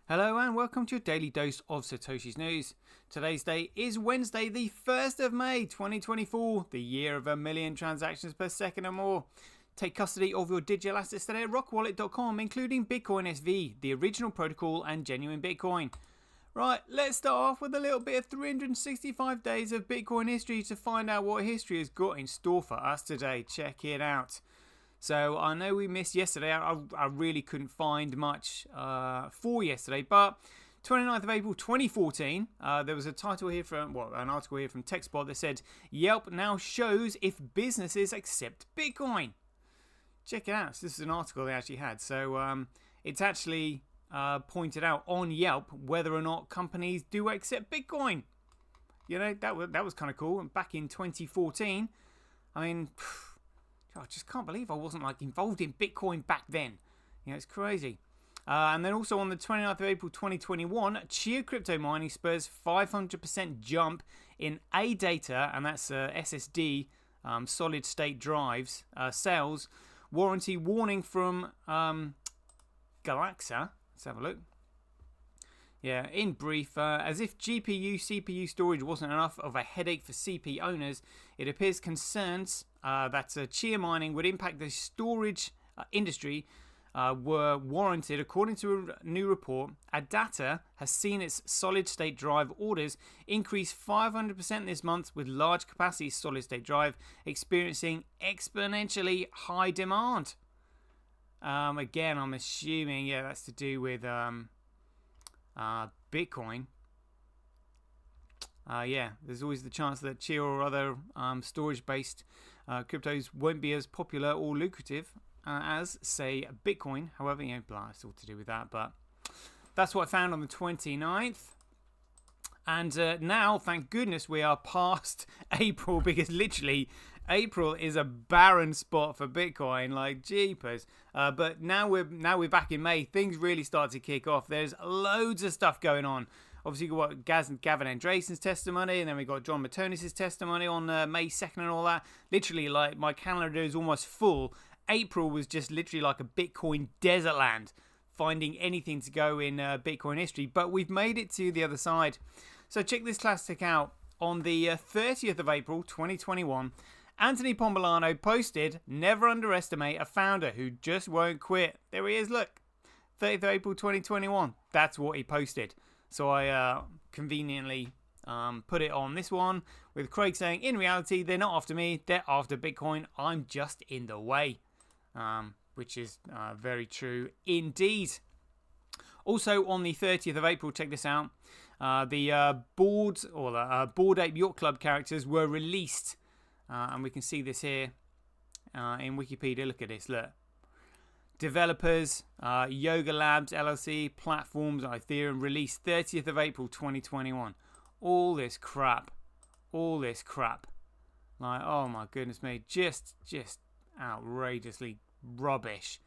Hello and welcome to your daily dose of Satoshi's News. Today's day is Wednesday, the 1st of May 2024, the year of 1,000,000 transactions per second or more. Take custody of your digital assets today at rockwallet.com, including Bitcoin SV, the original protocol and genuine Bitcoin. Right, let's start off with a little bit of 365 days of Bitcoin history to find out what history has got in store for us today. Check it out. So I know we missed yesterday. I really couldn't find much for yesterday, but 29th of April 2014, there was a title here from, an article here from TechSpot that said, Yelp now shows if businesses accept Bitcoin. Check it out. So this is an article they actually had. So it's actually pointed out on Yelp whether or not companies do accept Bitcoin. You know, that was kind of cool. And back in 2014, I mean, I just can't believe I wasn't involved in Bitcoin back then. You know, it's crazy. And then also on the 29th of April 2021, Chia crypto mining spurs 500% jump in ADATA, and that's SSD, solid state drives, sales. Warranty warning from Galaxa. Let's have a look. Yeah, in brief, as if GPU, CPU storage wasn't enough of a headache for CP owners, it appears concerns that Chia mining would impact the storage industry were warranted. According to a new report, ADATA has seen its solid-state drive orders increase 500% this month, with large capacity solid-state drive experiencing exponentially high demand. Again, I'm assuming, that's to do with Bitcoin. There's always the chance that Chia or other storage-based cryptos won't be as popular or lucrative as, say, Bitcoin. However, it's all to do with that. But that's what I found on the 29th. And now, thank goodness, we are past April, because literally April is a barren spot for Bitcoin, like jeepers. But now we're back in May. Things really start to kick off. There's loads of stuff going on. Obviously, you've got Gavin Andresen's testimony, and then we've got John Matonis' testimony on May 2nd and all that. Literally, my calendar is almost full. April was just literally like a Bitcoin desert land, finding anything to go in Bitcoin history. But we've made it to the other side. So check this classic out. On the 30th of April 2021, Anthony Pombolano posted, "Never underestimate a founder who just won't quit." There he is, look. 30th of April 2021. That's what he posted. So I conveniently put it on this one with Craig saying, "In reality, they're not after me. They're after Bitcoin. I'm just in the way." Which is very true indeed. Also on the 30th of April, check this out. The Bored Ape Yacht Club characters were released. And we can see this here in Wikipedia. Look at this. Look. Developers, Yoga Labs LLC, platforms, Ethereum, released 30th of April 2021. All this crap. Like, oh my goodness me. Just outrageously rubbish.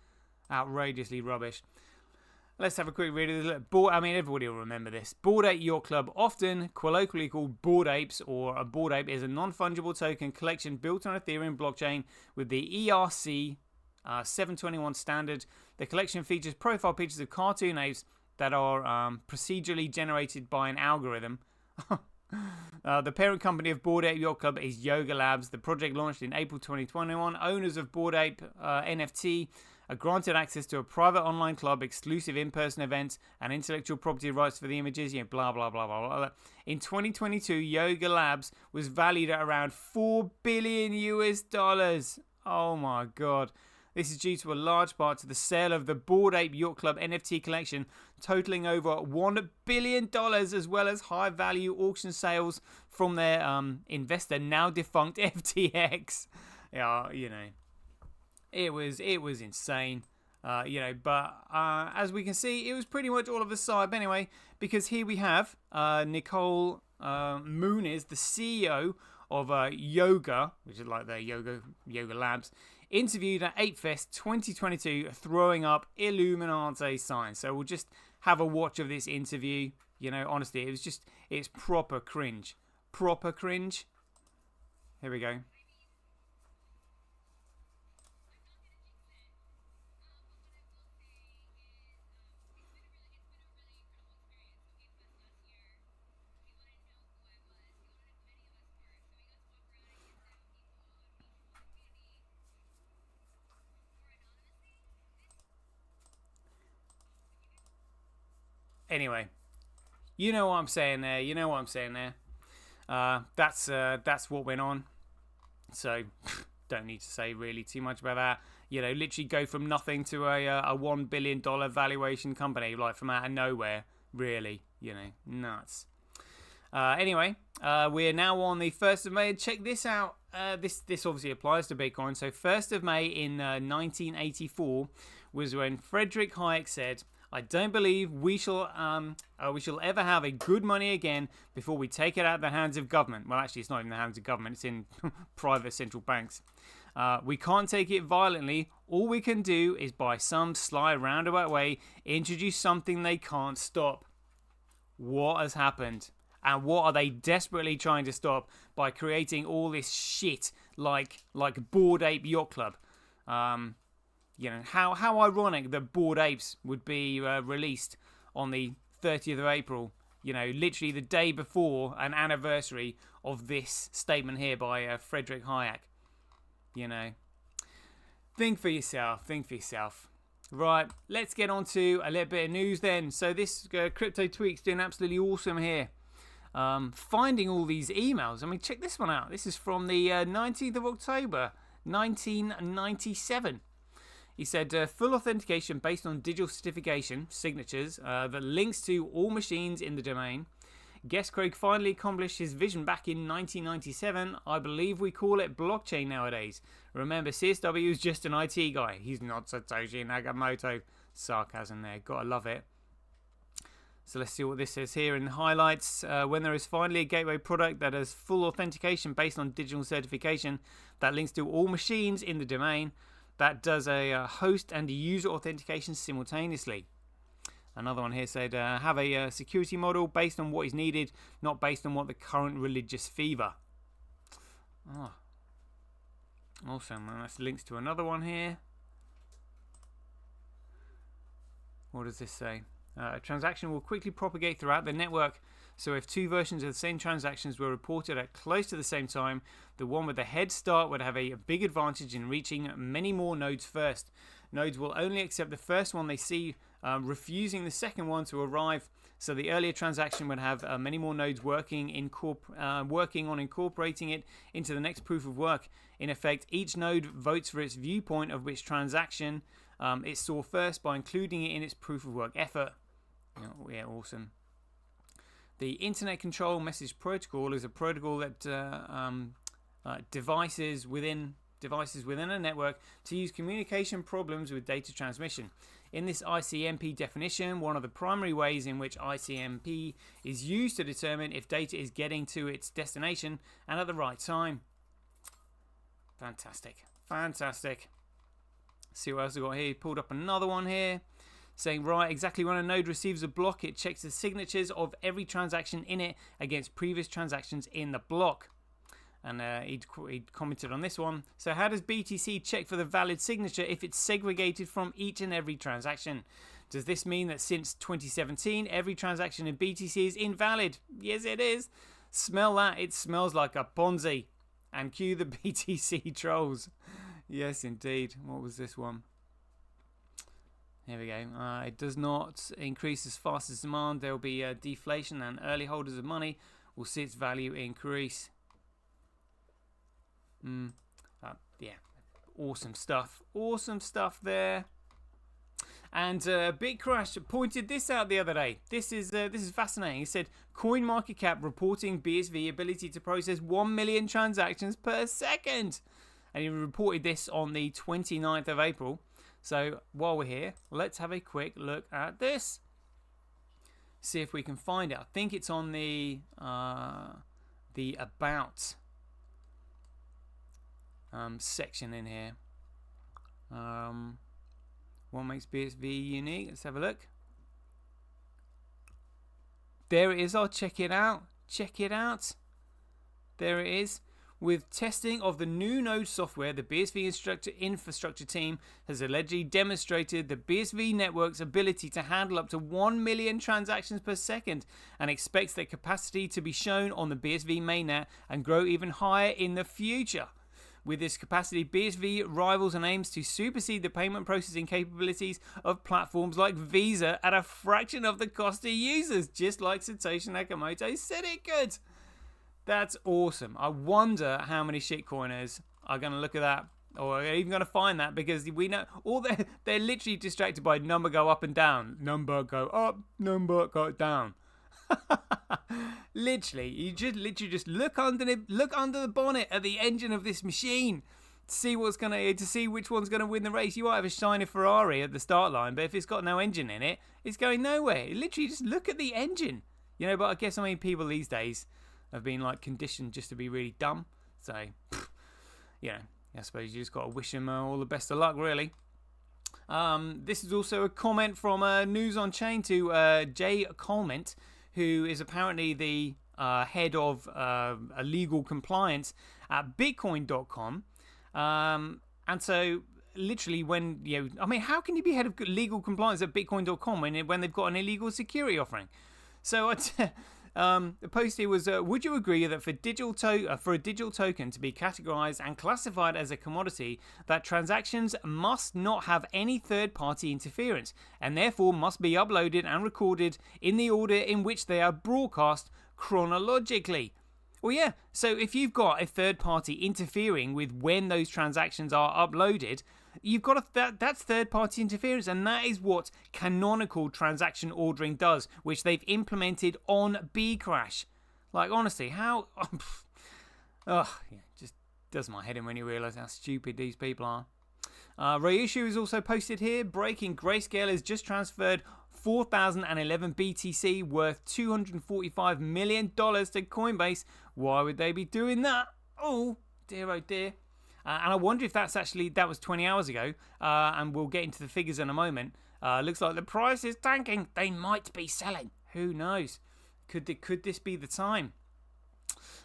Let's have a quick read of this. Everybody will remember this. Bored Ape Yacht Club, often colloquially called Bored Apes, or a Bored Ape, is a non-fungible token collection built on Ethereum blockchain with the ERC 721 standard. The collection features profile pictures of cartoon apes that are procedurally generated by an algorithm. The parent company of Bored Ape Yacht Club is Yoga Labs. The project launched in April 2021. Owners of Bored Ape NFT are granted access to a private online club, exclusive in-person events, and intellectual property rights for the images, blah, blah, blah, blah, blah. In 2022, Yoga Labs was valued at around $4 billion US. Oh my God. This is due to a large part to the sale of the Bored Ape Yacht Club NFT collection, totaling over $1 billion, as well as high-value auction sales from their investor, now defunct FTX. It was insane. But as we can see, it was pretty much all of a side anyway, because here we have Nicole Muniz, the CEO of Yoga, which is like their Yoga Labs, interviewed at ApeFest 2022, throwing up Illuminati signs. So we'll just have a watch of this interview. Honestly, it's proper cringe. Here we go. Anyway, you know what I'm saying there. That's what went on. So don't need to say really too much about that. Literally go from nothing to a $1 billion valuation company, like from out of nowhere. Really, nuts. Anyway, we're now on the 1st of May. Check this out. This obviously applies to Bitcoin. So 1st of May in 1984 was when Friedrich Hayek said, "I don't believe we shall ever have a good money again before we take it out of the hands of government." Well, actually, it's not in the hands of government. It's in private central banks. "We can't take it violently. All we can do is by some sly roundabout way introduce something they can't stop." What has happened? And what are they desperately trying to stop by creating all this shit like Bored Ape Yacht Club? How ironic that Bored Apes would be released on the 30th of April, literally the day before an anniversary of this statement here by Friedrich Hayek. Think for yourself. Right, let's get on to a little bit of news then. So this Crypto Tweak's doing absolutely awesome here. Finding all these emails. I mean, check this one out. This is from the 19th of October, 1997. He said, full authentication based on digital certification, signatures, that links to all machines in the domain. Guess Craig finally accomplished his vision back in 1997. I believe we call it blockchain nowadays. Remember, CSW is just an IT guy. He's not Satoshi Nakamoto. Sarcasm there. Gotta love it. So let's see what this says here in highlights. When there is finally a gateway product that has full authentication based on digital certification that links to all machines in the domain, that does a host and user authentication simultaneously. Another one here said, have a security model based on what is needed, not based on what the current religious fever. Oh. Awesome. And that's links to another one here. What does this say? A transaction will quickly propagate throughout the network. So if two versions of the same transactions were reported at close to the same time, the one with the head start would have a big advantage in reaching many more nodes first. Nodes will only accept the first one they see, refusing the second one to arrive. So the earlier transaction would have many more nodes working on incorporating it into the next proof of work. In effect, each node votes for its viewpoint of which transaction it saw first by including it in its proof of work effort. Yeah, awesome. The Internet Control Message Protocol is a protocol that devices within a network to use communication problems with data transmission. In this ICMP definition, one of the primary ways in which ICMP is used to determine if data is getting to its destination and at the right time. Fantastic. See what else I got here. Pulled up another one here. Saying, right, exactly when a node receives a block, it checks the signatures of every transaction in it against previous transactions in the block. And he'd commented on this one. So how does BTC check for the valid signature if it's segregated from each and every transaction? Does this mean that since 2017, every transaction in BTC is invalid? Yes, it is. Smell that. It smells like a Ponzi. And cue the BTC trolls. Yes, indeed. What was this one? Here we go. It does not increase as fast as demand. There will be deflation and early holders of money will see its value increase. Yeah, awesome stuff. Awesome stuff there. And BitCrash pointed this out the other day. This is fascinating. He said CoinMarketCap reporting BSV ability to process 1 million transactions per second. And he reported this on the 29th of April. So while we're here, let's have a quick look at this. See if we can find it. I think it's on the about section in here. What makes BSV unique? Let's have a look. There it is. I'll check it out. There it is. With testing of the new node software, the BSV infrastructure team has allegedly demonstrated the BSV network's ability to handle up to 1 million transactions per second and expects their capacity to be shown on the BSV mainnet and grow even higher in the future. With this capacity, BSV rivals and aims to supersede the payment processing capabilities of platforms like Visa at a fraction of the cost to users, just like Satoshi Nakamoto said it could. That's awesome. I wonder how many shitcoiners are going to look at that, or are even going to find that, because we know all they're literally distracted by number go up and down, number go up, number go down. Literally, you just look under the bonnet at the engine of this machine to see to see which one's gonna win the race. You might have a shiny Ferrari at the start line, but if it's got no engine in it, it's going nowhere. Literally, just look at the engine, But I guess people these days have been like conditioned just to be really dumb. So, I suppose you just got to wish them all the best of luck, really. This is also a comment from News on Chain to Jay Colment, who is apparently the head of legal compliance at Bitcoin.com. And so, literally, when, how can you be head of legal compliance at Bitcoin.com when they've got an illegal security offering? So, the post here was, would you agree that for a digital token to be categorized and classified as a commodity, that transactions must not have any third-party interference and therefore must be uploaded and recorded in the order in which they are broadcast chronologically? Well, yeah, so if you've got a third party interfering with when those transactions are uploaded, you've got that's third party interference, and that is what canonical transaction ordering does, which they've implemented on Bcrash. Like, honestly, how just does my head in when you realize how stupid these people are. Reissue is also posted here. Breaking: Grayscale has just transferred 4,011 BTC worth $245 million to Coinbase. Why would they be doing that? Oh dear. And I wonder if that was 20 hours ago. And we'll get into the figures in a moment. Looks like the price is tanking. They might be selling. Who knows? Could this be the time?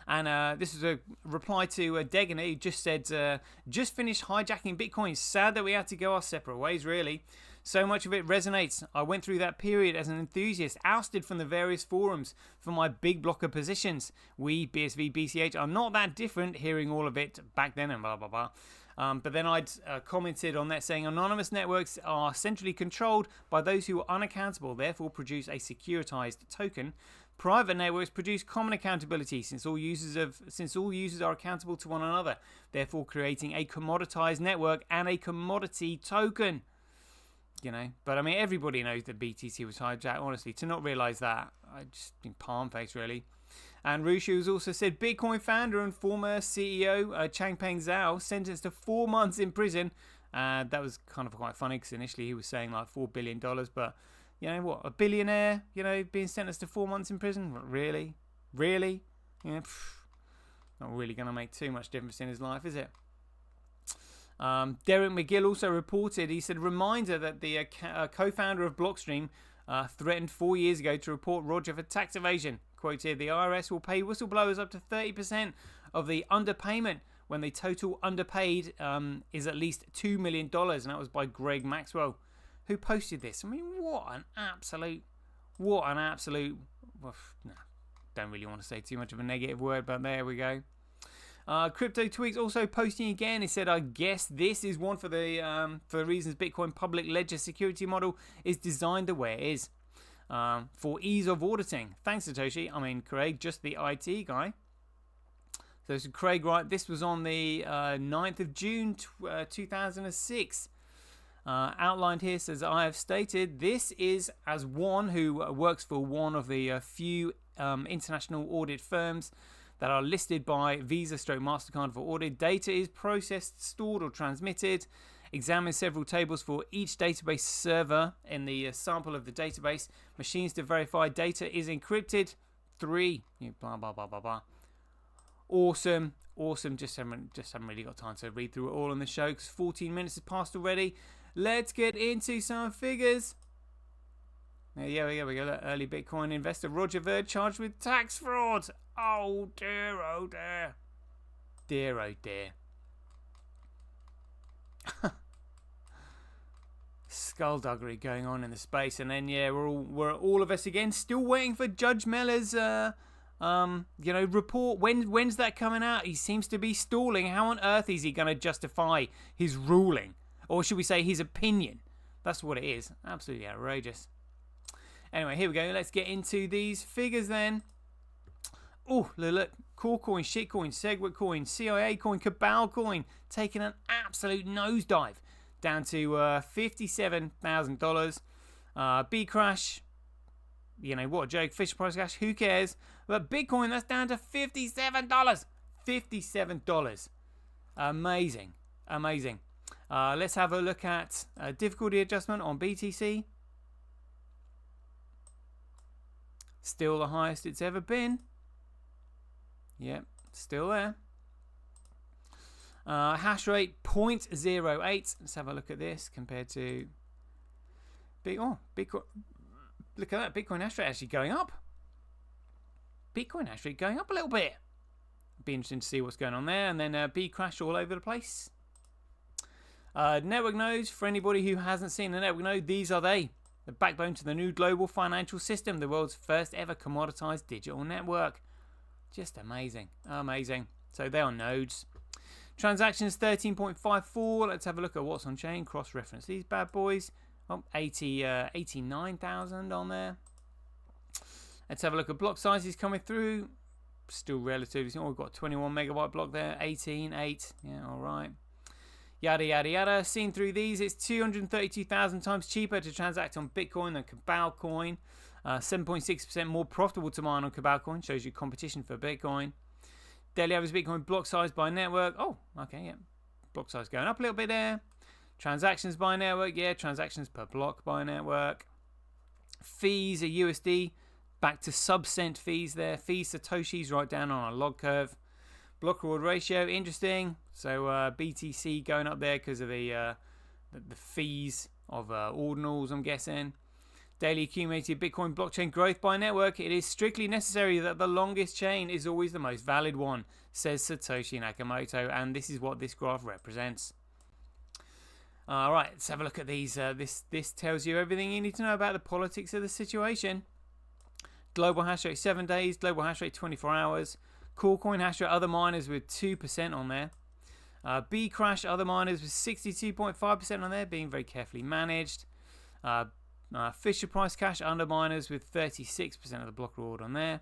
And this is a reply to Degan, who just said, just finished hijacking Bitcoin. Sad that we had to go our separate ways, really. So much of it resonates. I went through that period as an enthusiast, ousted from the various forums for my big blocker positions. We, BSV, BCH, are not that different, hearing all of it back then and blah, blah, blah. But then I'd commented on that saying, anonymous networks are centrally controlled by those who are unaccountable, therefore produce a securitized token. Private networks produce common accountability since all users are accountable to one another, therefore creating a commoditized network and a commodity token. But everybody knows that BTC was hijacked. Honestly, to not realize that, I just been palm face, really. And Rushu has also said Bitcoin founder and former CEO Changpeng Zhao sentenced to 4 months in prison. That was kind of quite funny because initially he was saying like $4 billion, but a billionaire, being sentenced to 4 months in prison? Really? Not really going to make too much difference in his life, is it? Derek McGill also reported, he said, reminder that the co-founder of Blockstream threatened 4 years ago to report Roger for tax evasion. Quote here, the IRS will pay whistleblowers up to 30% of the underpayment when the total underpaid is at least $2 million. And that was by Greg Maxwell, who posted this. What an absolute, well, don't really want to say too much of a negative word, but there we go. Crypto Tweaks also posting again. He said, I guess this is one for the reasons Bitcoin public ledger security model is designed the way it is. For ease of auditing. Thanks, Satoshi. Craig, just the IT guy. So Craig, right, this was on the 9th of June 2006. Outlined here says, I have stated this is as one who works for one of the few international audit firms that are listed by Visa / MasterCard for audit. Data is processed, stored or transmitted. Examine several tables for each database server in the sample of the database. Machines to verify data is encrypted. 3. Blah, blah, blah, blah, blah. Awesome. Just haven't really got time to read through it all on the show because 14 minutes has passed already. Let's get into some figures. Yeah, we got that early Bitcoin investor Roger Ver charged with tax fraud. Oh dear, oh dear. Dear, oh dear. Skullduggery going on in the space, and then we're all of us again still waiting for Judge Mellor's report. When's that coming out? He seems to be stalling. How on earth is he going to justify his ruling? Or should we say his opinion? That's what it is. Absolutely outrageous. Anyway, here we go. Let's get into these figures then. Oh, look. Core Coin, Shitcoin, Segwit Coin, CIA Coin, Cabal Coin taking an absolute nosedive down to $57,000. Bcrash, what a joke. Fisher Price Cash, who cares? But Bitcoin, that's down to $57. $57. Amazing. Let's have a look at difficulty adjustment on BTC. Still the highest it's ever been. Yep, still there. Hash rate 0.08. Let's have a look at this compared to Bitcoin. Look at that. Bitcoin hash rate actually going up. Bitcoin hash rate going up a little bit. Be interesting to see what's going on there. And then Bcrash all over the place. Network nodes. For anybody who hasn't seen a network node, these are they. The backbone to the new global financial system. The world's first ever commoditized digital network. Just amazing. So they are nodes. Transactions 13.54. Let's have a look at what's on chain. Cross-reference these bad boys. 89,000 on there. Let's have a look at block sizes coming through. Still relatively small. We've got 21 megabyte block there. 18, 8. Yeah, all right. Yada, yada, yada. Seen through these, it's 232,000 times cheaper to transact on Bitcoin than Cabal Coin. 7.6% more profitable to mine on Cabal Coin. Shows you competition for Bitcoin. Daily average Bitcoin block size by network. Oh, okay, yeah. Block size going up a little bit there. Transactions by network. Yeah, transactions per block by network. Fees are USD. Back to sub-cent fees there. Fees Satoshis right down on a log curve. Block reward ratio. Interesting. So BTC going up there because of the fees of ordinals, I'm guessing. Daily accumulated Bitcoin blockchain growth by network. It is strictly necessary that the longest chain is always the most valid one, says Satoshi Nakamoto, and this is what this graph represents. Alright, let's have a look at these. This tells you everything you need to know about the politics of the situation. Global hash rate 7 days, global hash rate 24 hours. Coolcoin hash rate, other miners with 2% on there. Bcrash, other miners with 62.5% on there, being very carefully managed. Fisher Price Cash under miners with 36% of the block reward on there.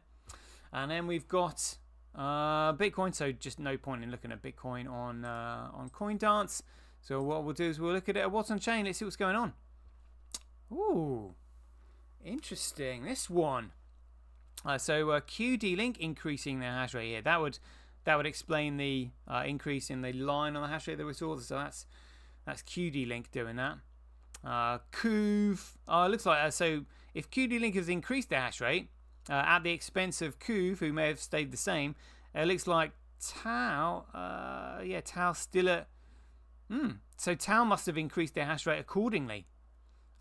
And then we've got Bitcoin, so just no point in looking at Bitcoin on CoinDance. So what we'll do is we'll look at it at what's on chain. Let's see what's going on. Ooh, interesting. This one. So QD Link increasing their hash rate here. That would explain the increase in the line on the hash rate that we saw. So that's QD Link doing that. Kuv. Looks like so. If QD Link has increased their hash rate at the expense of Kuv, who may have stayed the same, it looks like Tau. Tau still at. So Tau must have increased their hash rate accordingly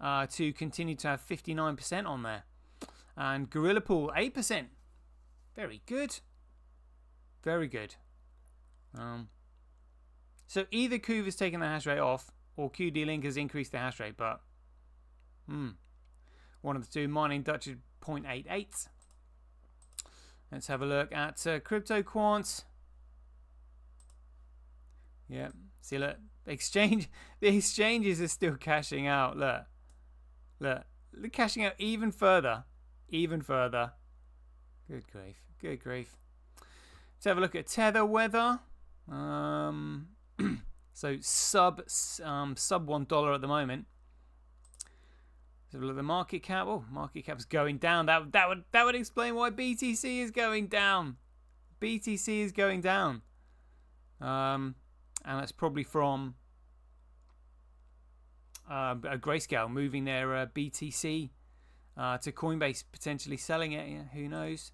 to continue to have 59% on there. And Gorilla Pool 8%. Very good. Very good. So either Kuv has taken the hash rate off, or QD Link has increased the hash rate, but one of the two. Mining Dutch at 0.88. Let's have a look at CryptoQuant. Yeah, see, look, the exchanges are still cashing out. Look, they're cashing out even further. Good grief. Let's have a look at Tether weather. So sub $1 at the moment. Let's have a look at the market cap. Oh, market cap's going down. That would explain why BTC is going down. And that's probably from a Grayscale moving their BTC to Coinbase, potentially selling it. Yeah, who knows?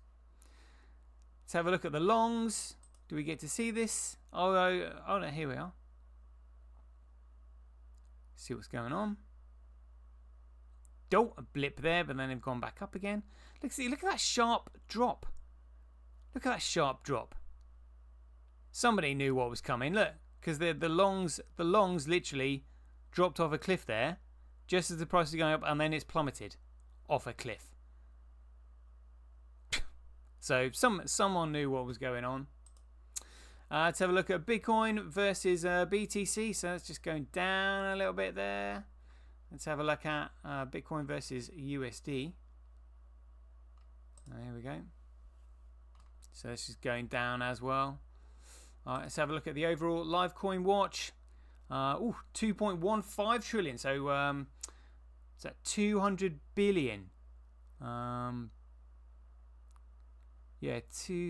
Let's have a look at the longs. Do we get to see this? Oh no, here we are. See what's going on. A blip there, but then they've gone back up again. Look at that sharp drop. Somebody knew what was coming. Look, because the longs literally dropped off a cliff there, just as the price is going up, and then it's plummeted off a cliff. So someone knew what was going on. Let's have a look at Bitcoin versus BTC. So it's just going down a little bit there. Let's have a look at Bitcoin versus USD. Here we go. So this is going down as well. Let's have a look at the overall Livecoin watch. 2.15 trillion. So it's at 200 billion.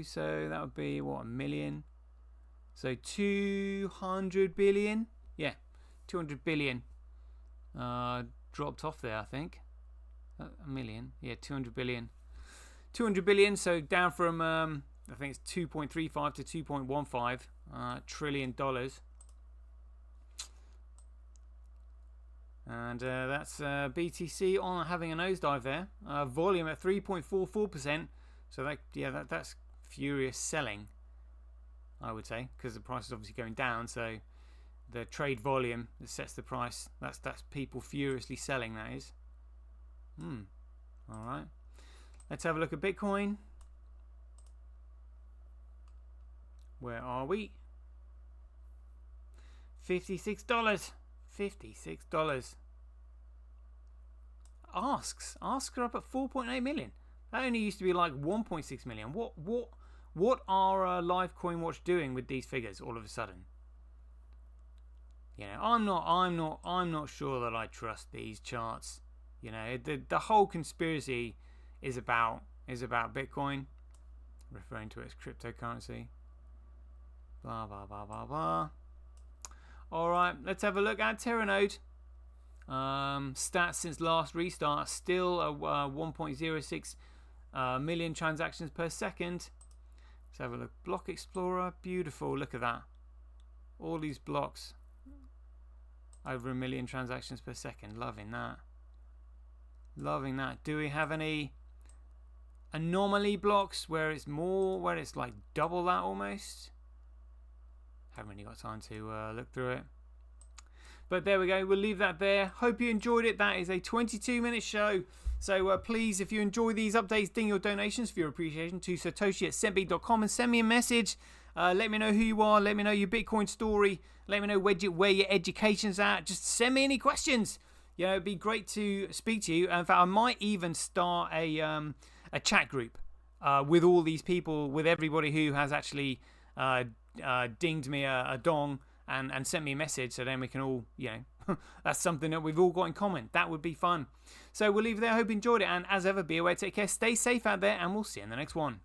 So that would be what, a million. So 200 billion. Yeah, 200 billion. Dropped off there, I think. A million. Yeah, 200 billion. 200 billion. So down from I think it's 2.35 to 2.15 trillion dollars. And that's BTC on having a nosedive there. Volume at 3.44%. So that's furious selling, I would say, because the price is obviously going down. So the trade volume that sets the price, that's people furiously selling, that is. All right. Let's have a look at Bitcoin. Where are we? $56. $56. Asks are up at 4.8 million. That only used to be like 1.6 million. What are Livecoin Watch doing with these figures all of a sudden? You know, I'm not sure that I trust these charts. You know, the whole conspiracy is about Bitcoin, referring to it as cryptocurrency. Blah blah blah blah blah. All right, let's have a look at Terranode. Stats since last restart, still a 1.06 million transactions per second. Let's have a look. Block Explorer, beautiful. Look at that. All these blocks, over 1 million transactions per second. Loving that. Loving that. Do we have any anomaly blocks where it's like double that almost? Haven't really got time to look through it. But there we go. We'll leave that there. Hope you enjoyed it. That is a 22-minute show. So please, if you enjoy these updates, ding your donations for your appreciation to satoshi@centbeat.com and send me a message. Let me know who you are. Let me know your Bitcoin story. Let me know where your education's at. Just send me any questions. You know, it'd be great to speak to you. In fact, I might even start a chat group with all these people, with everybody who has actually dinged me a dong and sent me a message, so then we can all, you know, that's something that we've all got in common. That would be fun. So we'll leave it there. I hope you enjoyed it, and as ever, be aware, take care, stay safe out there, and we'll see you in the next one.